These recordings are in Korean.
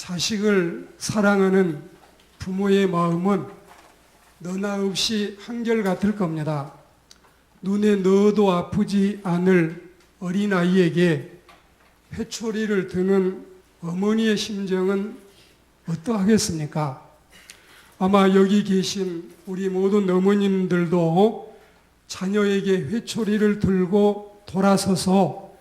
자식을 사랑하는 부모의 마음은 너나 없이 한결같을 겁니다. 눈에 넣어도 아프지 않을 어린아이에게 회초리를 드는 어머니의 심정은 어떠하겠습니까? 아마 여기 계신 우리 모든 어머님들도 자녀에게 회초리를 들고 돌아서서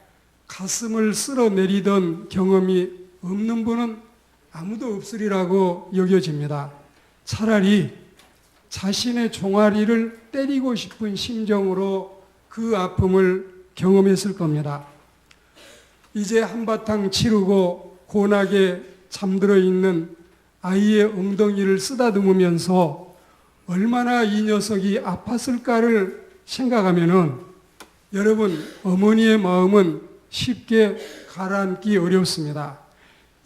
가슴을 쓸어내리던 경험이 없는 분은 아무도 없으리라고 여겨집니다. 차라리 자신의 종아리를 때리고 싶은 심정으로 그 아픔을 경험했을 겁니다. 이제 한바탕 치르고 곤하게 잠들어 있는 아이의 엉덩이를 쓰다듬으면서 얼마나 이 녀석이 아팠을까를 생각하면은 여러분, 어머니의 마음은 쉽게 가라앉기 어렵습니다.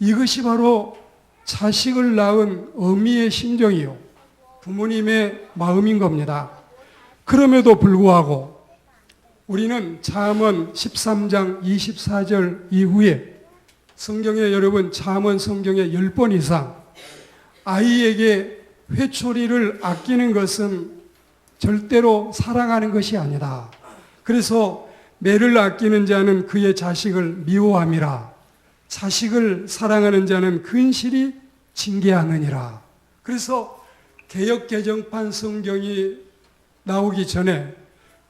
이것이 바로 자식을 낳은 어미의 심정이요, 부모님의 마음인 겁니다. 그럼에도 불구하고 우리는 잠언 13장 24절 이후에 성경에 여러분 잠언 성경에 10번 이상 아이에게 회초리를 아끼는 것은 절대로 사랑하는 것이 아니다. 그래서 매를 아끼는 자는 그의 자식을 미워함이라. 자식을 사랑하는 자는 근실이 징계하느니라. 그래서 개역 개정판 성경이 나오기 전에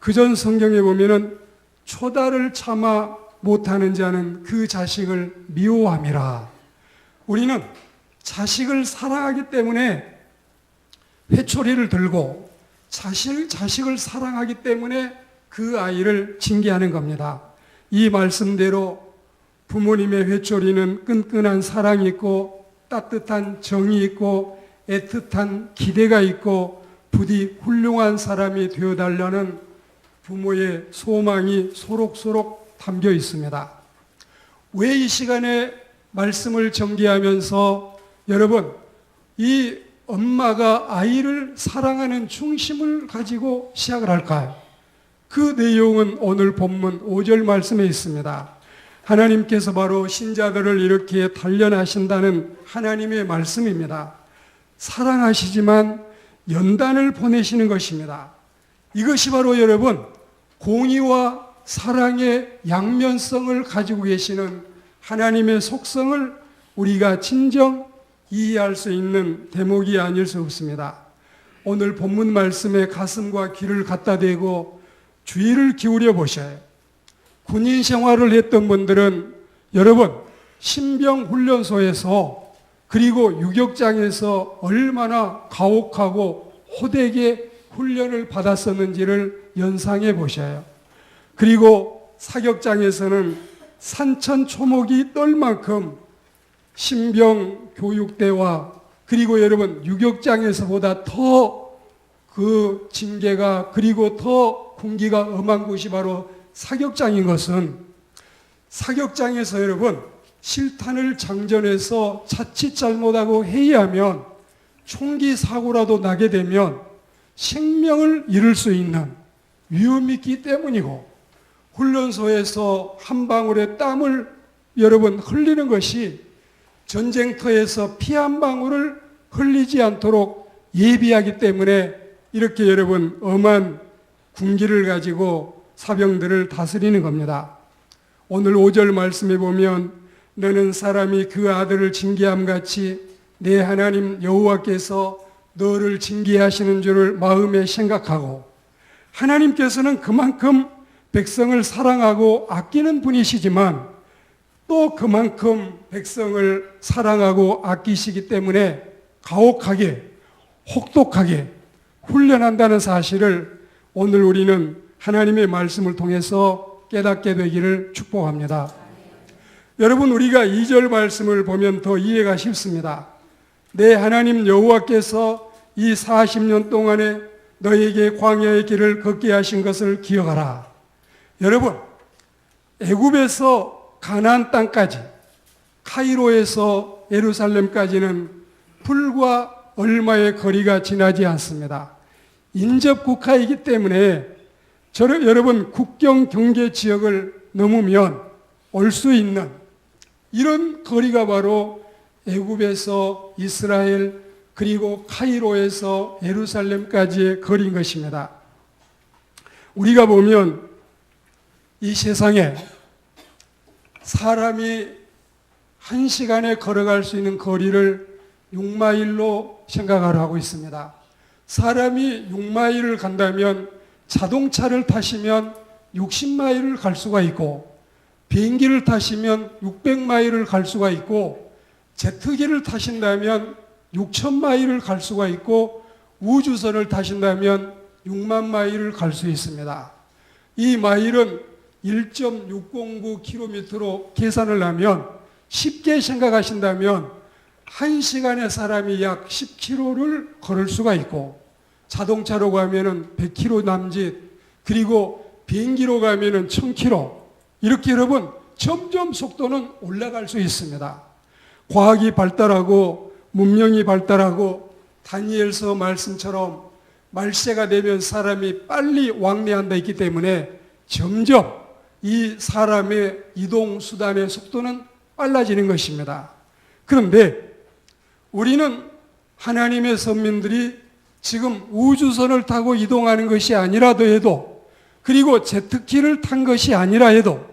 그전 성경에 보면은 초다를 참아 못하는 자는 그 자식을 미워함이라. 우리는 자식을 사랑하기 때문에 회초리를 들고 자식을 사랑하기 때문에 그 아이를 징계하는 겁니다. 이 말씀대로 부모님의 회초리는 끈끈한 사랑이 있고 따뜻한 정이 있고 애틋한 기대가 있고 부디 훌륭한 사람이 되어달라는 부모의 소망이 소록소록 담겨 있습니다. 왜 이 시간에 말씀을 전개하면서 여러분, 이 엄마가 아이를 사랑하는 중심을 가지고 시작을 할까요? 그 내용은 오늘 본문 5절 말씀에 있습니다. 하나님께서 바로 신자들을 이렇게 단련하신다는 하나님의 말씀입니다. 사랑하시지만 연단을 보내시는 것입니다. 이것이 바로 여러분, 공의와 사랑의 양면성을 가지고 계시는 하나님의 속성을 우리가 진정 이해할 수 있는 대목이 아닐 수 없습니다. 오늘 본문 말씀에 가슴과 귀를 갖다 대고 주의를 기울여 보셔요. 군인 생활을 했던 분들은 여러분, 신병훈련소에서 그리고 유격장에서 얼마나 가혹하고 호되게 훈련을 받았었는지를 연상해 보셔요. 그리고 사격장에서는 산천초목이 떨 만큼 신병 교육대와 그리고 여러분 유격장에서보다 더 그 징계가 그리고 더 군기가 엄한 곳이 바로 사격장인 것은, 사격장에서 여러분 실탄을 장전해서 자칫 잘못하고 해이하면 총기 사고라도 나게 되면 생명을 잃을 수 있는 위험이 있기 때문이고, 훈련소에서 한 방울의 땀을 여러분 흘리는 것이 전쟁터에서 피 한 방울을 흘리지 않도록 예비하기 때문에 이렇게 여러분 엄한 군기를 가지고 사병들을 다스리는 겁니다. 오늘 5절 말씀에 보면 너는 사람이 그 아들을 징계함 같이 내 하나님 여호와께서 너를 징계하시는 줄을 마음에 생각하고, 하나님께서는 그만큼 백성을 사랑하고 아끼는 분이시지만 또 그만큼 백성을 사랑하고 아끼시기 때문에 가혹하게 혹독하게 훈련한다는 사실을 오늘 우리는 하나님의 말씀을 통해서 깨닫게 되기를 축복합니다. 여러분, 우리가 2절 말씀을 보면 더 이해가 쉽습니다. 내 하나님 여호와께서 이 40년 동안에 너에게 광야의 길을 걷게 하신 것을 기억하라. 여러분, 애굽에서 가나안 땅까지, 카이로에서 예루살렘까지는 불과 얼마의 거리가 지나지 않습니다. 인접 국가이기 때문에 여러분 국경 경계 지역을 넘으면 올 수 있는 이런 거리가 바로 애굽에서 이스라엘 그리고 카이로에서 예루살렘까지의 거리인 것입니다. 우리가 보면 이 세상에 사람이 1시간에 걸어갈 수 있는 거리를 6마일로 생각을 하고 있습니다. 사람이 6마일을 간다면 자동차를 타시면 60마일을 갈 수가 있고, 비행기를 타시면 600마일을 갈 수가 있고, 제트기를 타신다면 6,000마일을 갈 수가 있고, 우주선을 타신다면 6만 마일을 갈 수 있습니다. 이 마일은 1.609km로 계산을 하면, 쉽게 생각하신다면 1시간에 사람이 약 10km를 걸을 수가 있고, 자동차로 가면은 100km 남짓, 그리고 비행기로 가면은 1000km, 이렇게 여러분 점점 속도는 올라갈 수 있습니다. 과학이 발달하고 문명이 발달하고 다니엘서 말씀처럼 말세가 되면 사람이 빨리 왕래한다 했기 때문에 점점 이 사람의 이동 수단의 속도는 빨라지는 것입니다. 그런데 우리는 하나님의 선민들이 지금 우주선을 타고 이동하는 것이 아니라도 해도, 그리고 제트기를 탄 것이 아니라 해도,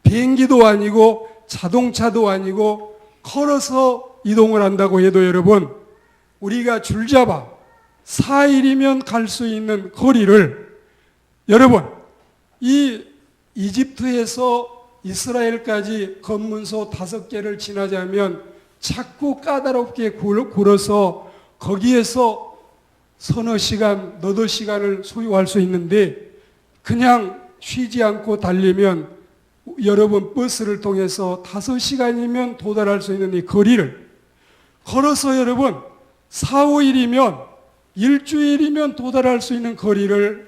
비행기도 아니고 자동차도 아니고 걸어서 이동을 한다고 해도 여러분, 우리가 줄잡아 4일이면 갈 수 있는 거리를, 여러분 이 이집트에서 이스라엘까지 검문소 5개를 지나자면 자꾸 까다롭게 굴어서 거기에서 서너 시간, 너댓 시간을 소요할 수 있는데, 그냥 쉬지 않고 달리면 여러분 버스를 통해서 5시간이면 도달할 수 있는 이 거리를 걸어서 여러분 4, 5일이면 일주일이면 도달할 수 있는 거리를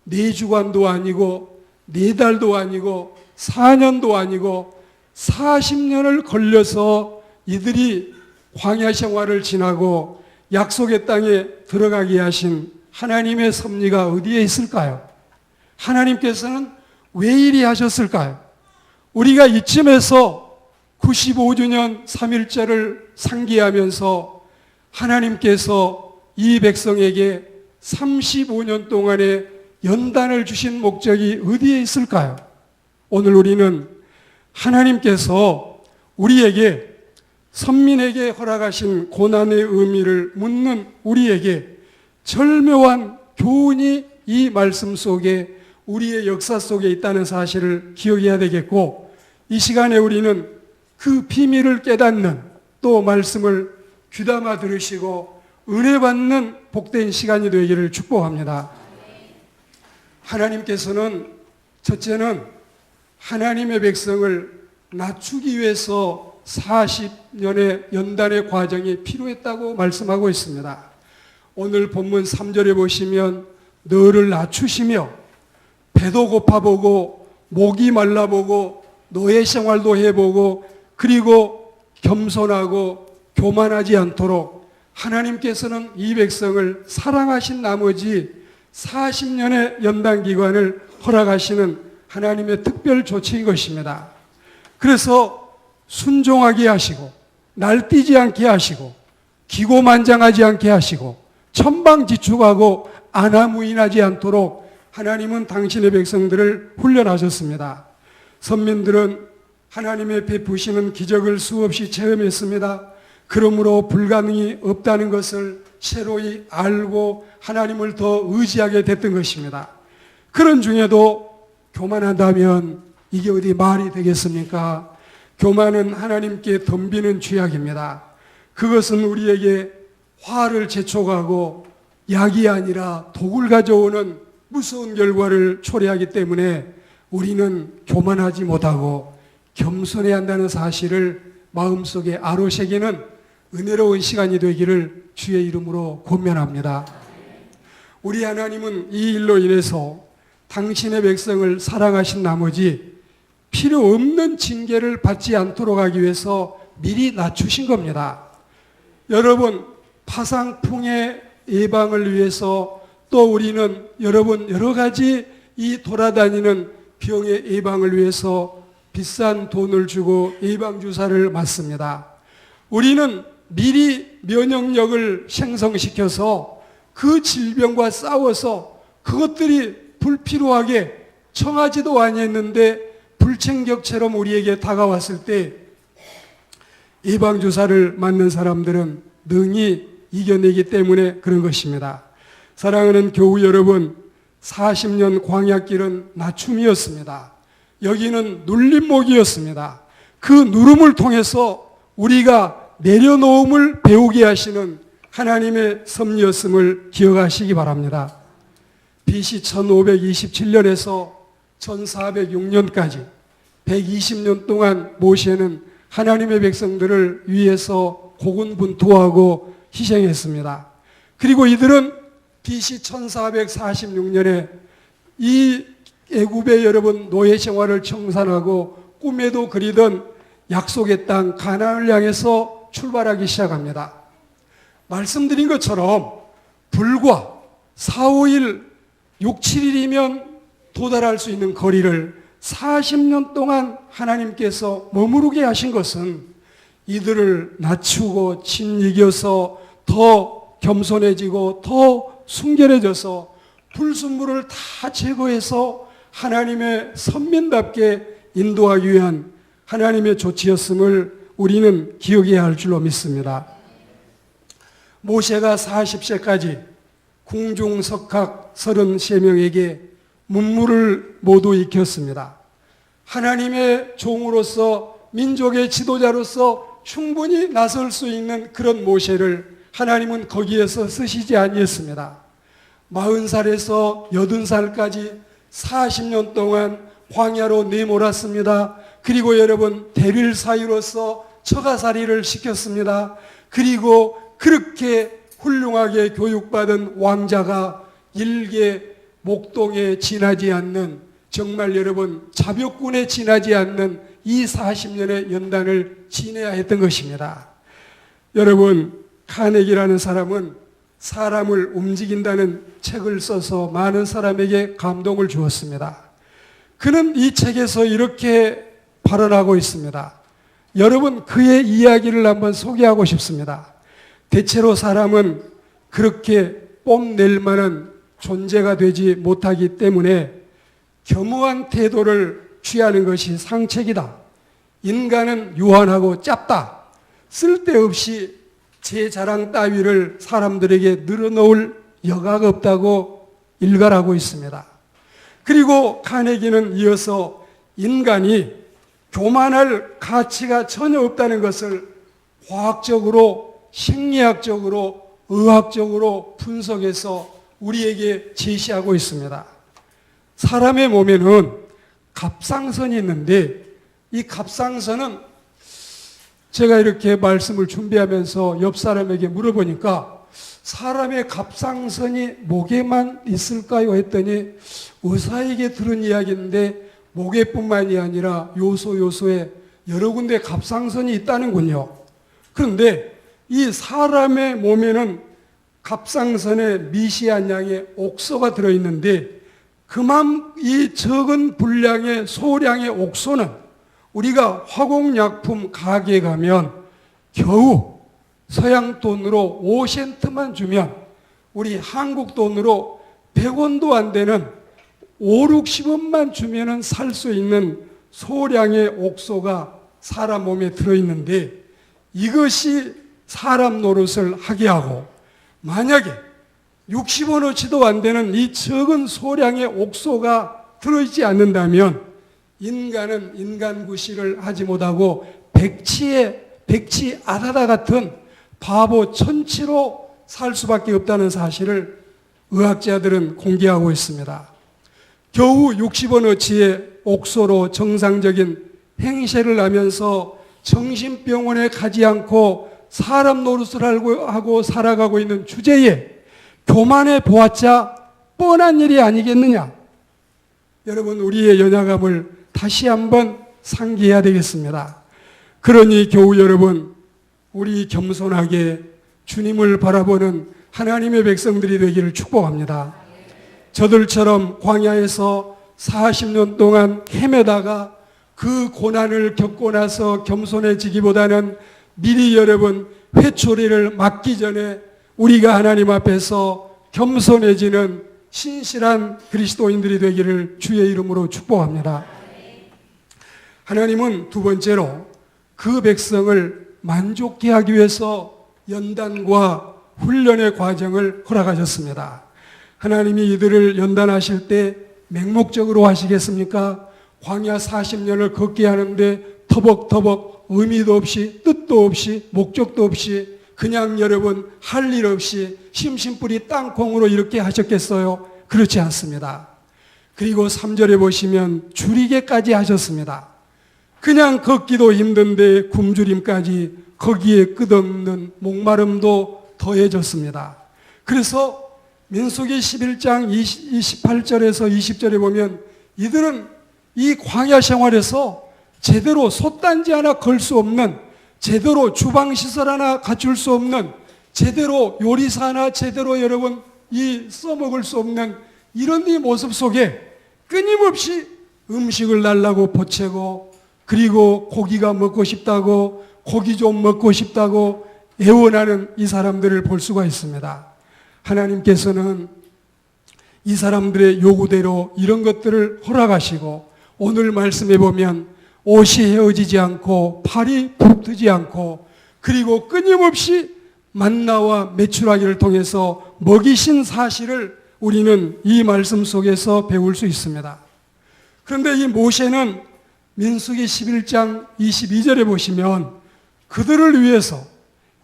4주간도 아니고 4달도 아니고 4년도 아니고 40년을 걸려서 이들이 광야 생활을 지나고 약속의 땅에 들어가게 하신 하나님의 섭리가 어디에 있을까요? 하나님께서는 왜 이리 하셨을까요? 우리가 이쯤에서 95주년 3.1절을 상기하면서 하나님께서 이 백성에게 35년 동안의 연단을 주신 목적이 어디에 있을까요? 오늘 우리는 하나님께서 우리에게, 선민에게 허락하신 고난의 의미를 묻는 우리에게 절묘한 교훈이 이 말씀 속에, 우리의 역사 속에 있다는 사실을 기억해야 되겠고, 이 시간에 우리는 그 비밀을 깨닫는, 또 말씀을 귀담아 들으시고 은혜 받는 복된 시간이 되기를 축복합니다. 하나님께서는 첫째는 하나님의 백성을 낮추기 위해서 40년의 연단의 과정이 필요했다고 말씀하고 있습니다. 오늘 본문 3절에 보시면 너를 낮추시며 배도 고파보고 목이 말라보고 노예 생활도 해보고 그리고 겸손하고 교만하지 않도록 하나님께서는 이 백성을 사랑하신 나머지 40년의 연단 기간을 허락하시는 하나님의 특별 조치인 것입니다. 그래서 순종하게 하시고 날뛰지 않게 하시고 기고만장하지 않게 하시고 천방지축하고 안하무인하지 않도록 하나님은 당신의 백성들을 훈련하셨습니다. 선민들은 하나님의 베푸시는 기적을 수없이 체험했습니다. 그러므로 불가능이 없다는 것을 새로이 알고 하나님을 더 의지하게 됐던 것입니다. 그런 중에도 교만한다면 이게 어디 말이 되겠습니까? 교만은 하나님께 덤비는 죄악입니다. 그것은 우리에게 화를 재촉하고 약이 아니라 독을 가져오는 무서운 결과를 초래하기 때문에 우리는 교만하지 못하고 겸손해야 한다는 사실을 마음속에 아로새기는 은혜로운 시간이 되기를 주의 이름으로 권면합니다. 우리 하나님은 이 일로 인해서 당신의 백성을 사랑하신 나머지 필요 없는 징계를 받지 않도록 하기 위해서 미리 낮추신 겁니다. 여러분, 파상풍의 예방을 위해서 또 우리는 여러분 여러 가지 이 돌아다니는 병의 예방을 위해서 비싼 돈을 주고 예방주사를 맞습니다. 우리는 미리 면역력을 생성시켜서 그 질병과 싸워서 그것들이 불필요하게 청하지도 아니했는데 불청격처럼 우리에게 다가왔을 때 예방주사를 맞는 사람들은 능히 이겨내기 때문에 그런 것입니다. 사랑하는 교우 여러분, 40년 광야길은 낮춤이었습니다. 여기는 눌림목이었습니다. 그 누름을 통해서 우리가 내려놓음을 배우게 하시는 하나님의 섭리였음을 기억하시기 바랍니다. BC 1527년에서 1406년까지 120년 동안 모세는 하나님의 백성들을 위해서 고군분투하고 희생했습니다. 그리고 이들은 BC 1446년에 이 애굽의 여러분 노예 생활을 청산하고 꿈에도 그리던 약속의 땅 가나안을 향해서 출발하기 시작합니다. 말씀드린 것처럼 불과 4, 5일, 6, 7일이면 도달할 수 있는 거리를 40년 동안 하나님께서 머무르게 하신 것은 이들을 낮추고 짓이겨서 더 겸손해지고 더 순결해져서 불순물을 다 제거해서 하나님의 선민답게 인도하기 위한 하나님의 조치였음을 우리는 기억해야 할 줄로 믿습니다. 모세가 40세까지 궁중석학 33명에게 문무를 모두 익혔습니다. 하나님의 종으로서 민족의 지도자로서 충분히 나설 수 있는 그런 모세를 하나님은 거기에서 쓰시지 아니했습니다. 40살에서 80살까지 40년 동안 광야로 내몰았습니다. 그리고 여러분 대릴 사유로서 처가살이를 시켰습니다. 그리고 그렇게 훌륭하게 교육받은 왕자가 일개 목동에 지나지 않는, 정말 여러분 자벽군에 지나지 않는 이 40년의 연단을 지내야 했던 것입니다. 여러분 카네기라는 사람은 사람을 움직인다는 책을 써서 많은 사람에게 감동을 주었습니다. 그는 이 책에서 이렇게 발언하고 있습니다. 여러분 그의 이야기를 한번 소개하고 싶습니다. 대체로 사람은 그렇게 뽐낼 만한 존재가 되지 못하기 때문에 겸허한 태도를 취하는 것이 상책이다. 인간은 유한하고 짧다. 쓸데없이 제 자랑 따위를 사람들에게 늘어놓을 여가가 없다고 일갈하고 있습니다. 그리고 카네기는 이어서 인간이 교만할 가치가 전혀 없다는 것을 과학적으로, 심리학적으로, 의학적으로 분석해서 우리에게 제시하고 있습니다. 사람의 몸에는 갑상선이 있는데 이 갑상선은 제가 이렇게 말씀을 준비하면서 옆 사람에게 물어보니까 사람의 갑상선이 목에만 있을까요? 했더니 의사에게 들은 이야기인데 목에뿐만이 아니라 요소에 여러 군데 갑상선이 있다는군요. 그런데 이 사람의 몸에는 갑상선에 미시한 양의 옥소가 들어있는데 그만 이 적은 분량의 소량의 옥소는 우리가 화공약품 가게에 가면 겨우 서양 돈으로 5센트만 주면 우리 한국 돈으로 100원도 안 되는 5, 60원만 주면 살 수 있는 소량의 옥소가 사람 몸에 들어있는데 이것이 사람 노릇을 하게 하고 만약에 60원어치도 안 되는 이 적은 소량의 옥소가 들어있지 않는다면 인간은 인간구실을 하지 못하고 백치 아다다 같은 바보 천치로 살 수밖에 없다는 사실을 의학자들은 공개하고 있습니다. 겨우 60원어치의 옥소로 정상적인 행세를 하면서 정신병원에 가지 않고 사람 노릇을 하고 살아가고 있는 주제에 교만해 보았자 뻔한 일이 아니겠느냐. 여러분 우리의 연약함을 다시 한번 상기해야 되겠습니다. 그러니 교우 여러분 우리 겸손하게 주님을 바라보는 하나님의 백성들이 되기를 축복합니다. 저들처럼 광야에서 40년 동안 헤매다가 그 고난을 겪고 나서 겸손해지기보다는 미리 여러분 회초리를 맞기 전에 우리가 하나님 앞에서 겸손해지는 신실한 그리스도인들이 되기를 주의 이름으로 축복합니다. 하나님은 두 번째로 그 백성을 만족케 하기 위해서 연단과 훈련의 과정을 허락하셨습니다. 하나님이 이들을 연단하실 때 맹목적으로 하시겠습니까? 광야 40년을 걷게 하는데 터벅터벅 의미도 없이 뜻도 없이 목적도 없이 그냥 여러분 할 일 없이 심심풀이 땅콩으로 이렇게 하셨겠어요? 그렇지 않습니다. 그리고 3절에 보시면 줄이게까지 하셨습니다. 그냥 걷기도 힘든데 굶주림까지 거기에 끝없는 목마름도 더해졌습니다. 그래서 민수기 11장 28절에서 20절에 보면 이들은 이 광야 생활에서 제대로 솥단지 하나 걸 수 없는, 제대로 주방시설 하나 갖출 수 없는, 제대로 요리사 하나 제대로 여러분 써먹을 수 없는 이런 이 모습 속에 끊임없이 음식을 달라고 보채고, 그리고 고기가 먹고 싶다고, 고기 좀 먹고 싶다고 애원하는 이 사람들을 볼 수가 있습니다. 하나님께서는 이 사람들의 요구대로 이런 것들을 허락하시고, 오늘 말씀해 보면 옷이 헤어지지 않고 팔이 부르트지 않고, 그리고 끊임없이 만나와 메추라기를 통해서 먹이신 사실을 우리는 이 말씀 속에서 배울 수 있습니다. 그런데 이 모세는 민수기 11장 22절에 보시면 그들을 위해서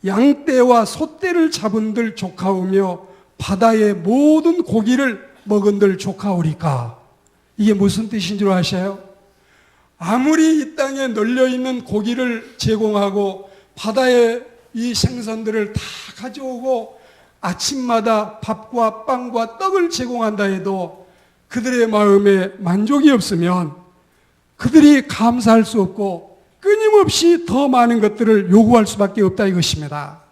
양떼와 소떼를 잡은들 조카오며 바다의 모든 고기를 먹은들 조카오리까. 이게 무슨 뜻인 줄 아셔요? 아무리 이 땅에 널려있는 고기를 제공하고 바다의 이 생선들을 다 가져오고 아침마다 밥과 빵과 떡을 제공한다 해도 그들의 마음에 만족이 없으면 그들이 감사할 수 없고 끊임없이 더 많은 것들을 요구할 수밖에 없다 이것입니다.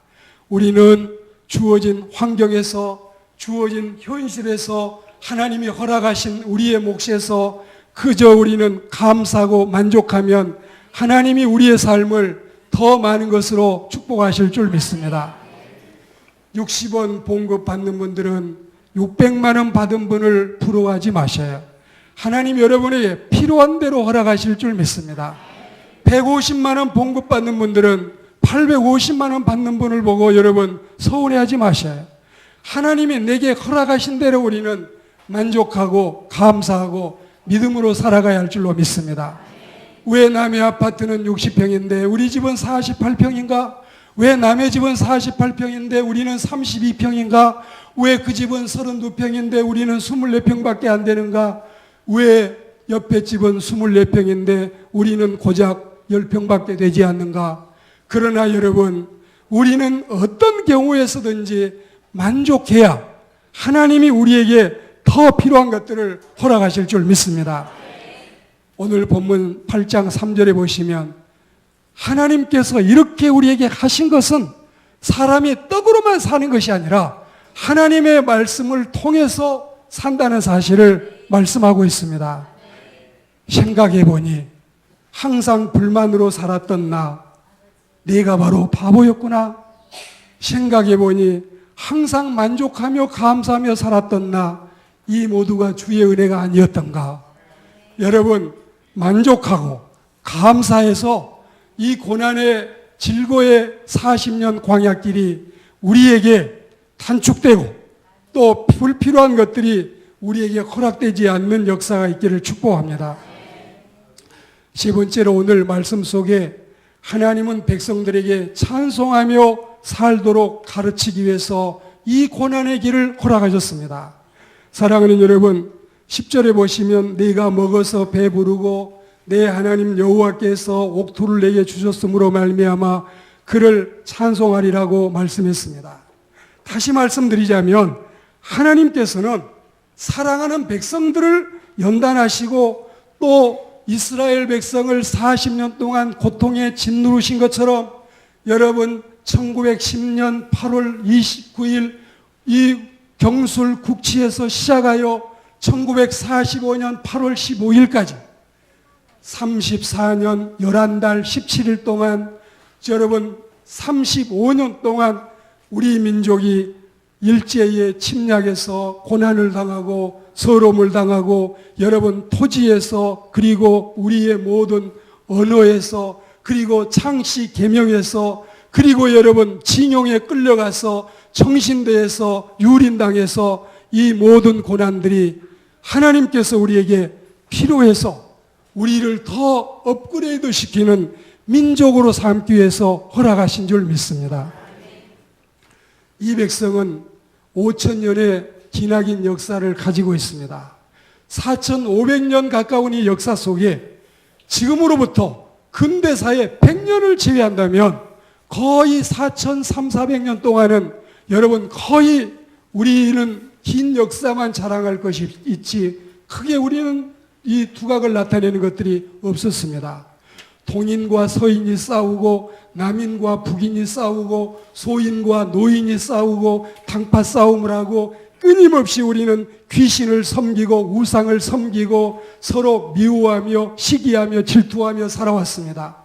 우리는 주어진 환경에서, 주어진 현실에서, 하나님이 허락하신 우리의 몫에서 그저 우리는 감사하고 만족하면 하나님이 우리의 삶을 더 많은 것으로 축복하실 줄 믿습니다. 60원 봉급 받는 분들은 600만 원 받은 분을 부러워하지 마셔요. 하나님 여러분에게 필요한 대로 허락하실 줄 믿습니다. 150만 원 봉급 받는 분들은 850만 원 받는 분을 보고 여러분 서운해하지 마셔요. 하나님이 내게 허락하신 대로 우리는 만족하고 감사하고 믿음으로 살아가야 할 줄로 믿습니다. 왜 남의 아파트는 60평인데 우리 집은 48평인가? 왜 남의 집은 48평인데 우리는 32평인가? 왜 그 집은 32평인데 우리는 24평밖에 안 되는가? 왜 옆에 집은 24평인데 우리는 고작 10평밖에 되지 않는가? 그러나 여러분, 우리는 어떤 경우에서든지 만족해야 하나님이 우리에게 더 필요한 것들을 허락하실 줄 믿습니다. 오늘 본문 8장 3절에 보시면 하나님께서 이렇게 우리에게 하신 것은 사람이 떡으로만 사는 것이 아니라 하나님의 말씀을 통해서 산다는 사실을 말씀하고 있습니다. 생각해 보니 항상 불만으로 살았던 내가 바로 바보였구나. 생각해 보니 항상 만족하며 감사하며 살았던 이 모두가 주의 은혜가 아니었던가. 여러분, 만족하고 감사해서 이 고난의 질고의 40년 광야길이 우리에게 단축되고 또 불필요한 것들이 우리에게 허락되지 않는 역사가 있기를 축복합니다. 세 번째로 오늘 말씀 속에 하나님은 백성들에게 찬송하며 살도록 가르치기 위해서 이 고난의 길을 허락하셨습니다. 사랑하는 여러분, 10절에 보시면 내가 먹어서 배부르고 내 하나님 여호와께서 옥토를 내게 주셨으므로 말미암아 그를 찬송하리라고 말씀했습니다. 다시 말씀드리자면 하나님께서는 사랑하는 백성들을 연단하시고 또 이스라엘 백성을 40년 동안 고통에 짓누르신 것처럼 여러분 1910년 8월 29일 이 경술 국치에서 시작하여 1945년 8월 15일까지 34년 11달 17일 동안 여러분 35년 동안 우리 민족이 일제의 침략에서 고난을 당하고 서러움을 당하고 여러분 토지에서 그리고 우리의 모든 언어에서 그리고 창씨 계명에서 그리고 여러분 징용에 끌려가서 청신대에서 유린당해서 이 모든 고난들이 하나님께서 우리에게 필요해서 우리를 더 업그레이드 시키는 민족으로 삼기 위해서 허락하신 줄 믿습니다. 이 백성은 5,000년의 기나긴 역사를 가지고 있습니다. 4,500년 가까운 이 역사 속에 지금으로부터 근대사의 100년을 제외한다면 거의 4,300~400년 동안은 여러분 거의 우리는 긴 역사만 자랑할 것이 있지 크게 우리는 이 두각을 나타내는 것들이 없었습니다. 동인과 서인이 싸우고 남인과 북인이 싸우고 소인과 노인이 싸우고 당파 싸움을 하고 끊임없이 우리는 귀신을 섬기고 우상을 섬기고 서로 미워하며 시기하며 질투하며 살아왔습니다.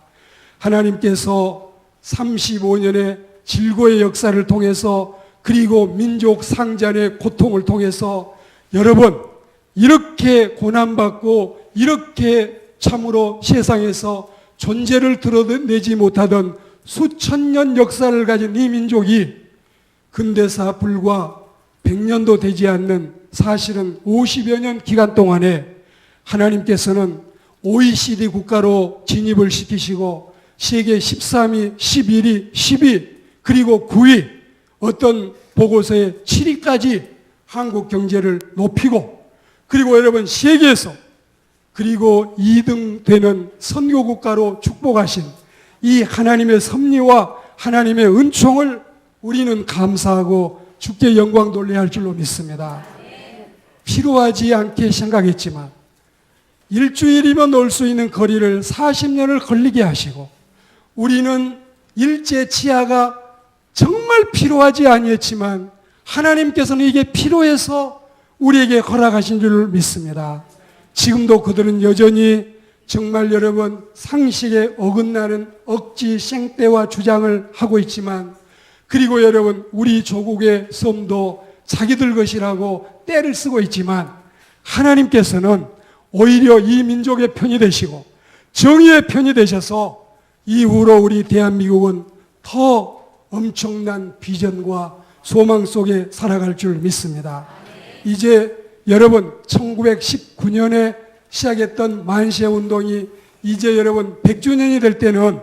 하나님께서 35년의 질고의 역사를 통해서 그리고 민족 상잔의 고통을 통해서 여러분 이렇게 고난받고 이렇게 참으로 세상에서 존재를 드러내지 못하던 수천 년 역사를 가진 이 민족이 근대사 불과 100년도 되지 않는 사실은 50여 년 기간 동안에 하나님께서는 OECD 국가로 진입을 시키시고 세계 13위, 11위, 10위 그리고 9위 어떤 보고서에 7위까지 한국 경제를 높이고 그리고 여러분 세계에서 그리고 2등 되는 선교국가로 축복하신 이 하나님의 섭리와 하나님의 은총을 우리는 감사하고 주께 영광 돌려야 할 줄로 믿습니다. 필요하지 않게 생각했지만 일주일이면 올 수 있는 거리를 40년을 걸리게 하시고 우리는 일제 치하가 정말 필요하지 아니했지만 하나님께서는 이게 필요해서 우리에게 허락하신 줄 믿습니다. 지금도 그들은 여전히 정말 여러분 상식에 어긋나는 억지 생떼와 주장을 하고 있지만 그리고 여러분 우리 조국의 섬도 자기들 것이라고 떼를 쓰고 있지만 하나님께서는 오히려 이 민족의 편이 되시고 정의의 편이 되셔서 이후로 우리 대한민국은 더 엄청난 비전과 소망 속에 살아갈 줄 믿습니다. 이제 여러분 1919년에 시작했던 만세운동이 이제 여러분 100주년이 될 때는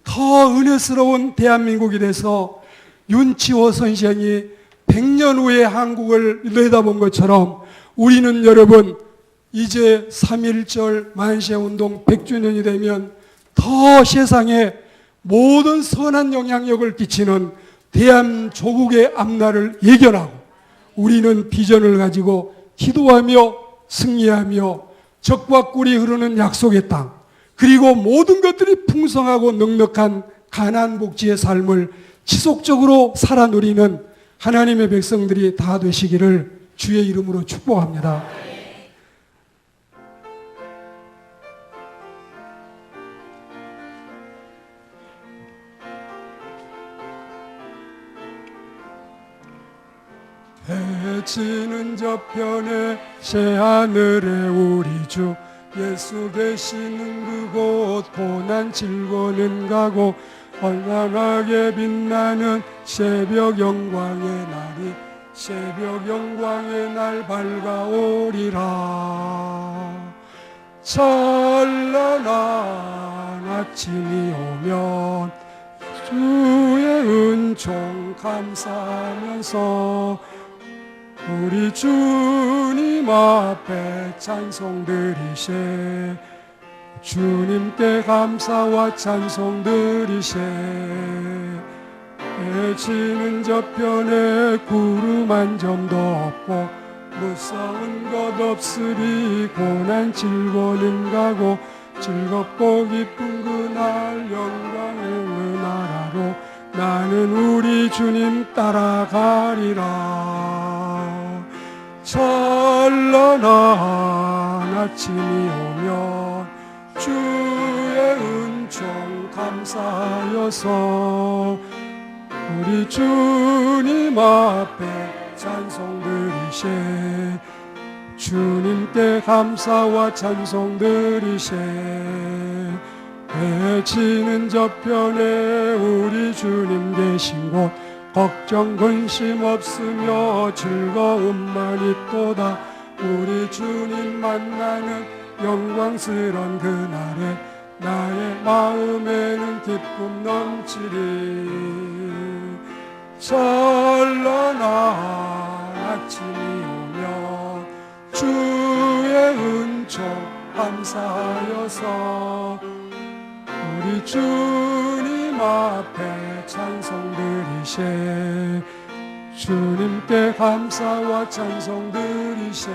더 은혜스러운 대한민국이 돼서 윤치호 선생이 100년 후에 한국을 내다본 것처럼 우리는 여러분 이제 3.1절 만세운동 100주년이 되면 더 세상에 모든 선한 영향력을 끼치는 대한조국의 앞날을 예견하고 우리는 비전을 가지고 기도하며 승리하며 적과 꿀이 흐르는 약속의 땅 그리고 모든 것들이 풍성하고 넉넉한 가나안 복지의 삶을 지속적으로 살아 누리는 하나님의 백성들이 다 되시기를 주의 이름으로 축복합니다. 해 지는 저편에 새하늘에 우리 주 예수 계시는 그곳 고난 질고는 가고 얼마나게 빛나는 새벽 영광의 날이 새벽 영광의 날 밝아오리라. 찬란한 아침이 오면 주의 은총 감사하면서 우리 주님 앞에 찬송 드리세. 주님께 감사와 찬송 드리세. 해 지는 저편에 구름 한 점도 없고 무서운 것 없으리. 고난 질고는 가고 즐겁고 기쁜 그날 영광의 나라로 나는 우리 주님 따라가리라. 찬란한 아침이 오면 주의 은총 감사하여서 우리 주님 앞에 찬송 드리세 주님께 감사와 찬송 드리세 해지는 저편에 우리 주님 계신 곳 걱정 근심 없으며 즐거움만 있도다 우리 주님 만나는 영광스런 그날에 나의 마음에는 기쁨 넘치리 찬란한 아침이 오면 주의 은총 감사하여서 우리 주님 앞에 찬송 드리세 주님께 감사와 찬송 드리세